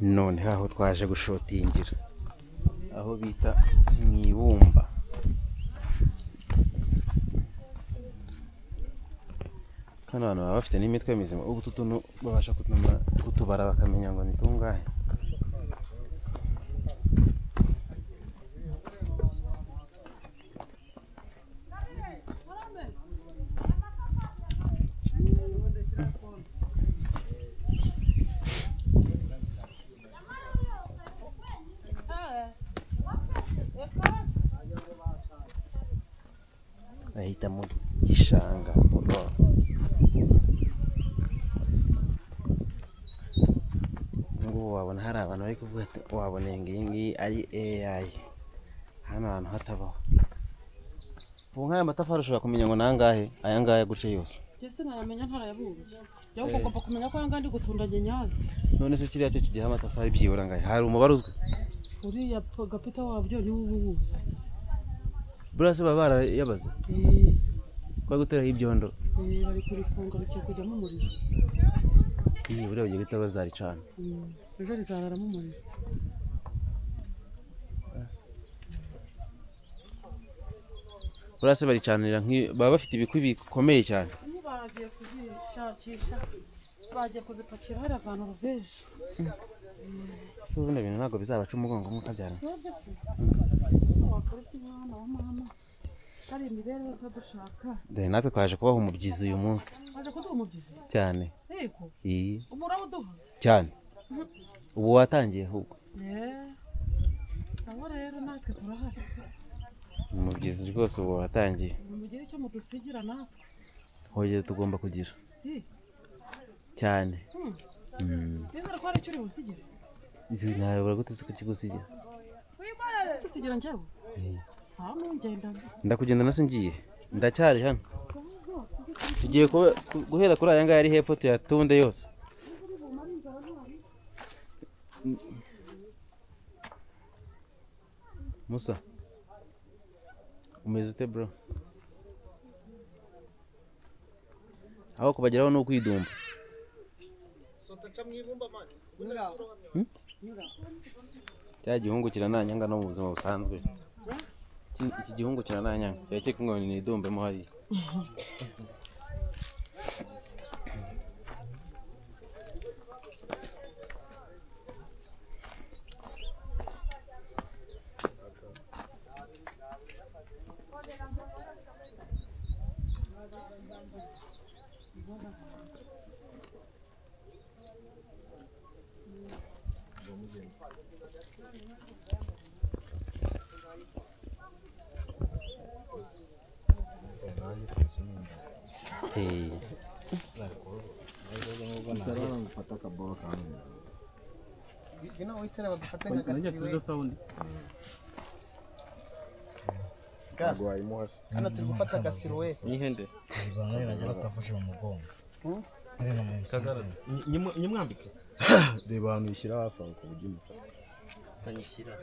none aho twaje gushotingira aho bita mwibumba. Kana abantu baba bafite n'imitwe mizima, ubu tutuntu babasha kutubara bakamenya ngo ni tungahe. Bahita mu gishanga ngo wabona hari abantu bari kuvuga ati wabona iyi ari AI hano hantu hatabaho. Ubu nk'aya matafari ushobora kumenya ngo nangahe aya ngaya guce yose. Jese nayamenya ntarayabuze. Jya ugomba kumenya ko aya ngandi gutundanye nyazi. None se kiriya cyo kigiha amatafari byibura ngahe hari umubare uzwi. Uriya gapita wabyo ni ububuze. Burase baba barayabaze. Kwa gutera ibyondo. Bari kurifunga bikiye kujyamo umuriro. Buriya ugiye guhita bazaricana. Ejo rizararamo umuriro. Burase baricanira baba bafite ibikwi bikomeye cyane. Bagiye kuzishakisha bagiye kuzipakira hari za Norvège. So bino bintu ntabwo bizabaca umugongo mukabyara. Wakora kimwana wa mama. Hari imibereho dushaka. Dore natwe twaje kubaho umubyizi uyu munsi. Aje kuduha umubyizi? Cyane. Yego. Ubu urabuduha? Cyane. Ubu watangiye ahubwo. Sawa rero natwe turahari. Umubyizi rwose ubu watangiye. Mugire icyo mudusigira natwe. Hoye tugomba kugira. Cyane. Nizera ko hari icyo uri busigire. Nawe uragutse ko kigusigira. Kisigira njyewe? Sawa ngenda. Ndakugenda nase ngiye. Ndacyari hano. Tugiye guhera kuri aya ngaya ari hepfo tuyatunde yose. Musa. Umeze ute bro? Aho kubageraho no kwidumba. Cya gihungu kirananyanga no mu buzima busanzwe. Iki gihungu kirananyanga. Cyake ngo ni idumbe mo hari. Hano turi gufata agasiruwe n'ihende ibanga najya batafashe mu mugongo nyimwambike reba hano ishyira hafi aho ku buryo imufata kanyishyira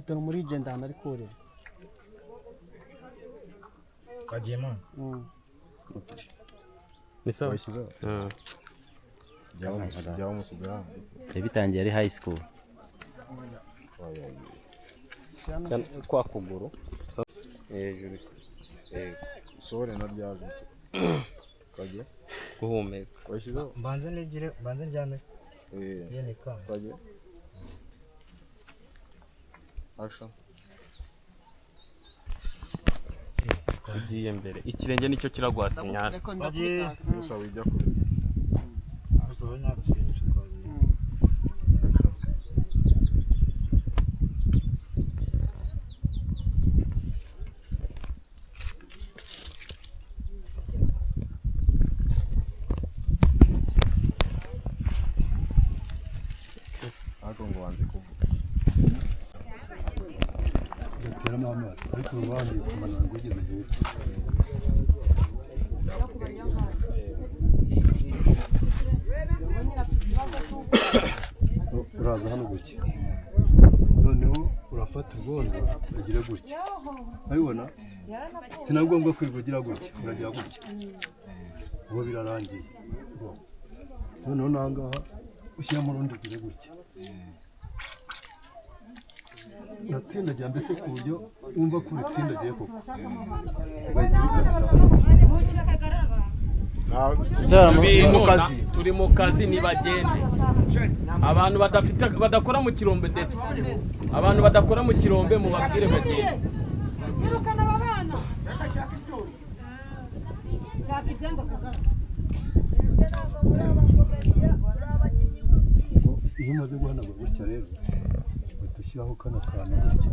dore muri agenda hano ari kureba kagiyemo ni sawa jyaho umusigara bitangiye ari high school kwa kuguru hejuru sore na ryaje kajye guhumeka washyizeho mbanze njyame kajye action ugiye mbere ikirenge nicyo kiragwasinyana gusa wijya kure ngo wanze kuvuga Terima amazi ariko urubanza kumenya ngo ugeze hepfo uraza hano guke noneho urafata ubundi ugira gutya urabibona sinagomba kwivugira gutya uragira gutya ubu birarangiye noneho nangaha ushyiramo urundi ugira gutya uratsindagira mbese ku buryo wumva ko uritsindagiye koko ugahita ubikatira turi mu kazi nibagende abantu badakora mu kirombe ndetse abantu badakora mu kirombe mubabwire bagende iyo umaze guhanagura gutya rero uhita ushyiraho kano kantu gutya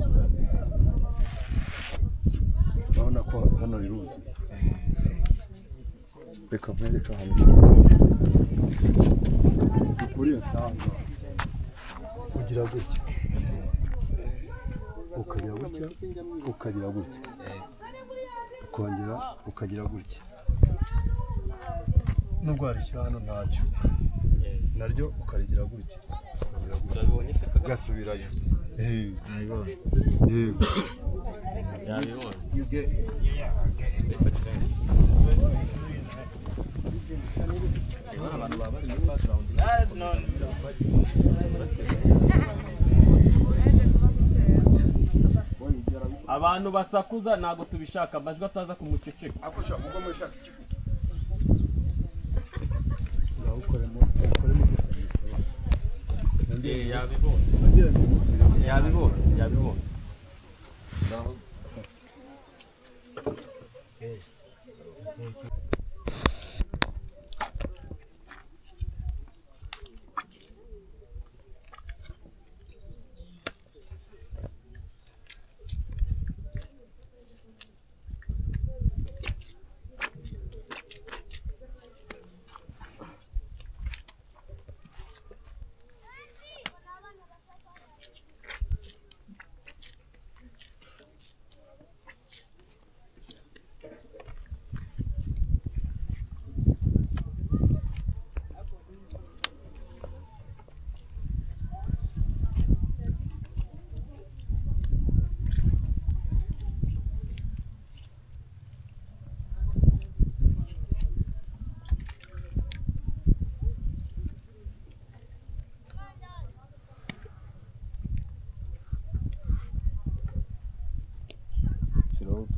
urabona ko hano riruzuye reka mwereke ahantu dukuriye cyangwa ugira gutya ukagira gutya ukagira gutya ukongera ukagira gutya nubwo warishyira hano ntacyo naryo ukarigira gutya ugasubirayo yego abantu basakuza ntago tubishaka amajwi ataza kumuceceka yabibonye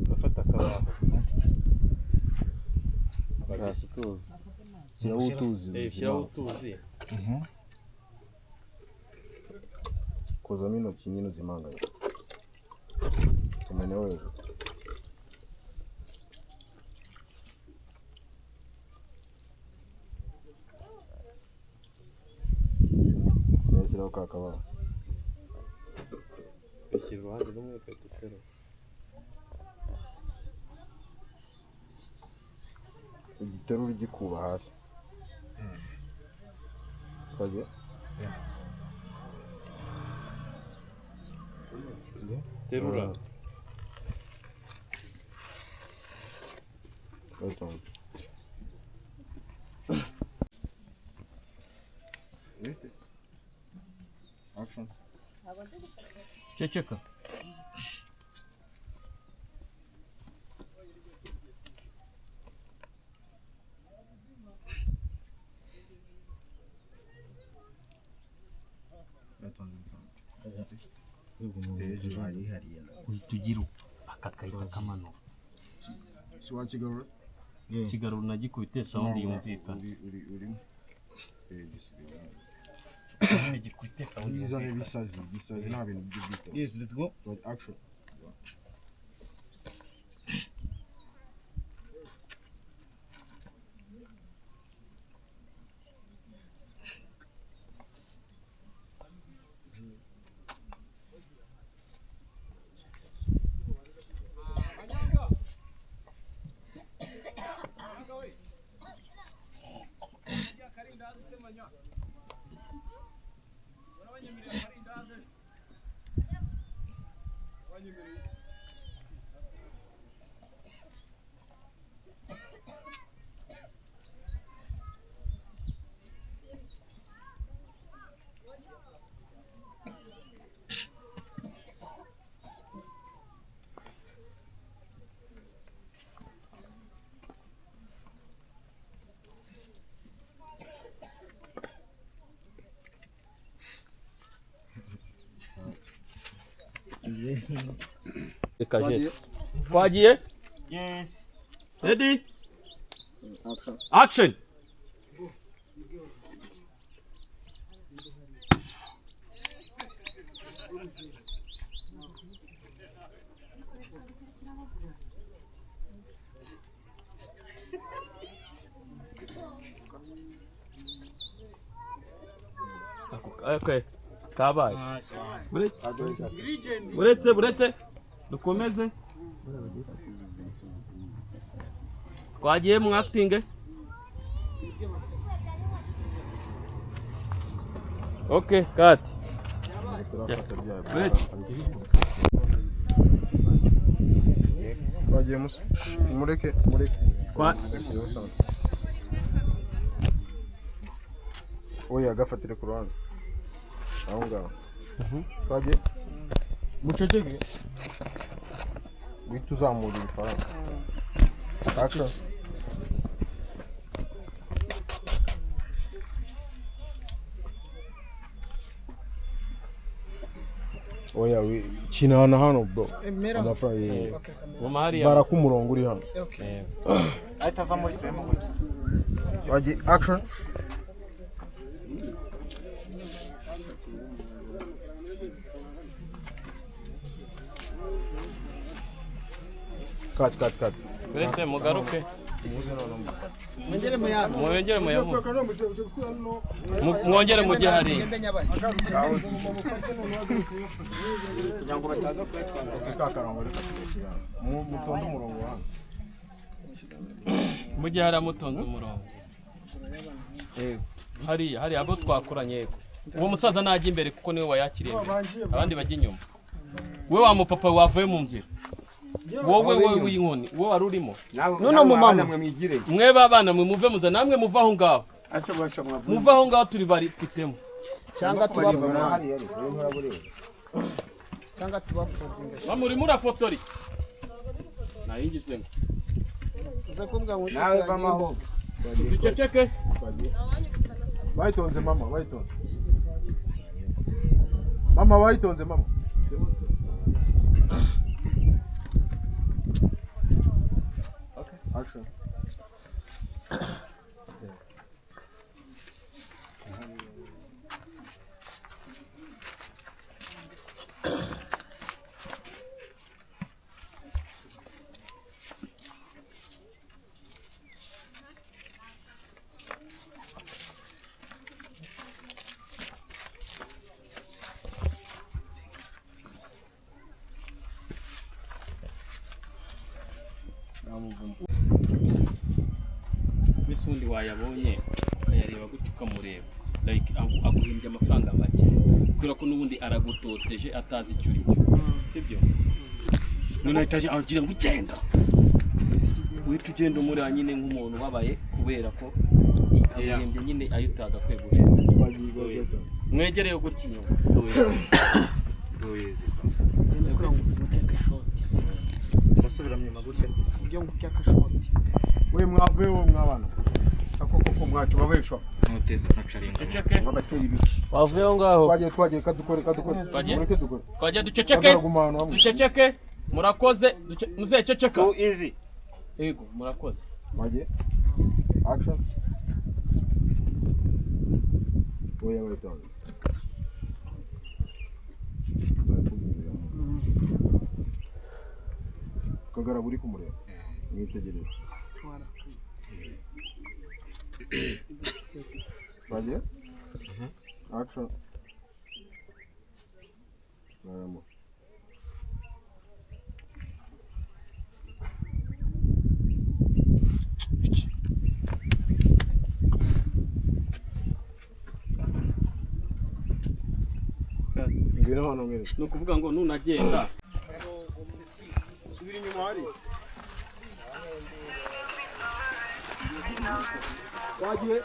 turafata akabaho shyiraho utuzi kozamo intoki nyine uzimanganye umene hejuru shyiraho ka kabaho bishyira uruhande rumwe ugahita uterura igiterura ugikuba hasi twagiye terura action ceceka stage bayihariye uhita ugira aka kahita kamanura si wakigarura kigarura unagikubite sound yumvikana urimo gisigaye gikubite sound bizane bisazi nta bintu by'ubwito Yes, let's go. Action. Reka je. Twagiye? Yes. Ready? Action. Okay. Kabaye. Buretse. Dukomeze. Twagiye mu acting. Okay, cut. Twagiye musa. Mureke. Oya gafatire ku ruhande. Aho ngaho. Twagiye. Muceceke. Wita uzamura ibifaranga. Action. Oya kina hano bro. Amatafari. Bara ku murongo uri hano. Ahita ava muri frame gutya. Twagiye action. Cut. Buretse mugaruke. Mwongere mujye hari. Kugirango bataza kwetwara kakarango reka mutonde umurongo hano. Mujye hari amutonze umurongo. Hari abo twakoranye yego. Uwo musaza najya imbere kuko niwe wayakiriye. Abandi bajya inyuma. We wa mupapa wavuye mu nzira. Wowe w'inkoni, wowe wari urimo. None mu mama mwe babana mwe muve muza namwe muva aho ngaho. Muva aho ngaho turi bari fitemo. cyangwa tubapfura hari yari cyangwa tubapfura. Bamuri murafotori. Nayingize ngo. Uza kumbwa ngo nawe bamaho. Biceceke. Bayitonze mama, bayitonze. Mama bayitonze mama. Okay, action. Bisundi wayabonye ukayareba gutyo ukamureba like aguhimbye amafaranga make kubera ko nubundi aragutoteje atazi icyo uri cyo sibyo none ahitaje agira ngo ugenda witwa ugenda umuri nyine nk'umuntu wabaye kubera ko aguhimbye nyine ayutaga kwegurira mwegereye gutyo inyuma doyeze musubira mu magutya ibyo ngubya kashoti We mwavuye wo mwabana. Akoko mwacu babeshwa. ntuteze ntacarenga Babatera ibiki. wavuye aho ngaho Twagiye kadukore. Mureke dukore. twajya duceceke duceceke murakoze muze ceceka too easy. yego murakoze Twagiye. Action. Oya bayitonze. Kagara buri kumureba. Mwitegereze. Twagiye? Action. Vamos. Ngwino hano ngwino. no kuvuga ngo nunagenda Subira inyuma hari. Twagiye.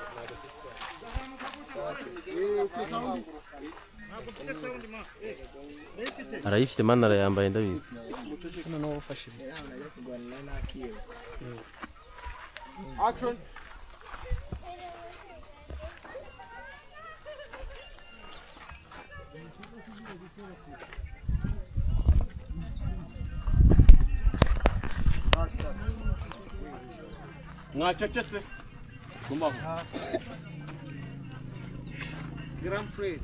arayifite mana arayambaye ndabizi Sino no ufashe. Action. mwacecetse gumaho Grand Frère.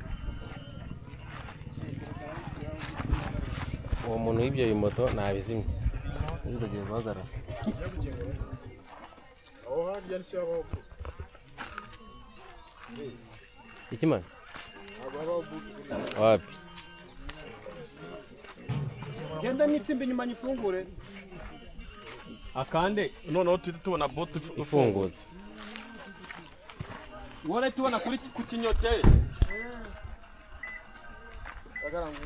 uwo muntu w'ibyo bimoto ntabizimye ndagiye guhagarara aho harya nsi yabaho ikimana ntabwo habaho butu wapi Genda n'itsimba inyuma nyifungure. akande noneho turi tubona bote ifungutse wore tubona kuri ku kinyote agarangu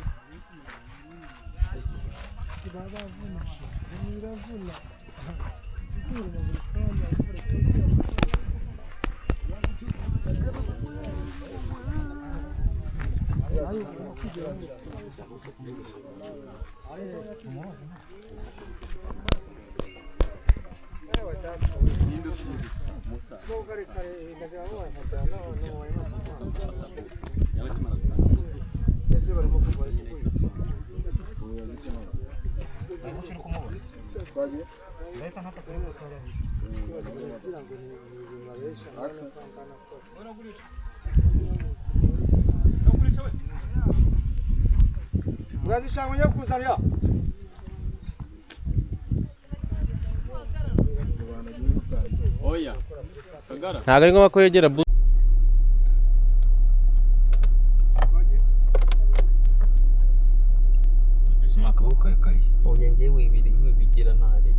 Mwazishanga kuzanira. oya kagara ntabwo ari ngombwa ko yegera Sima akaboko kawe kari. Oya njye wibigira ntare.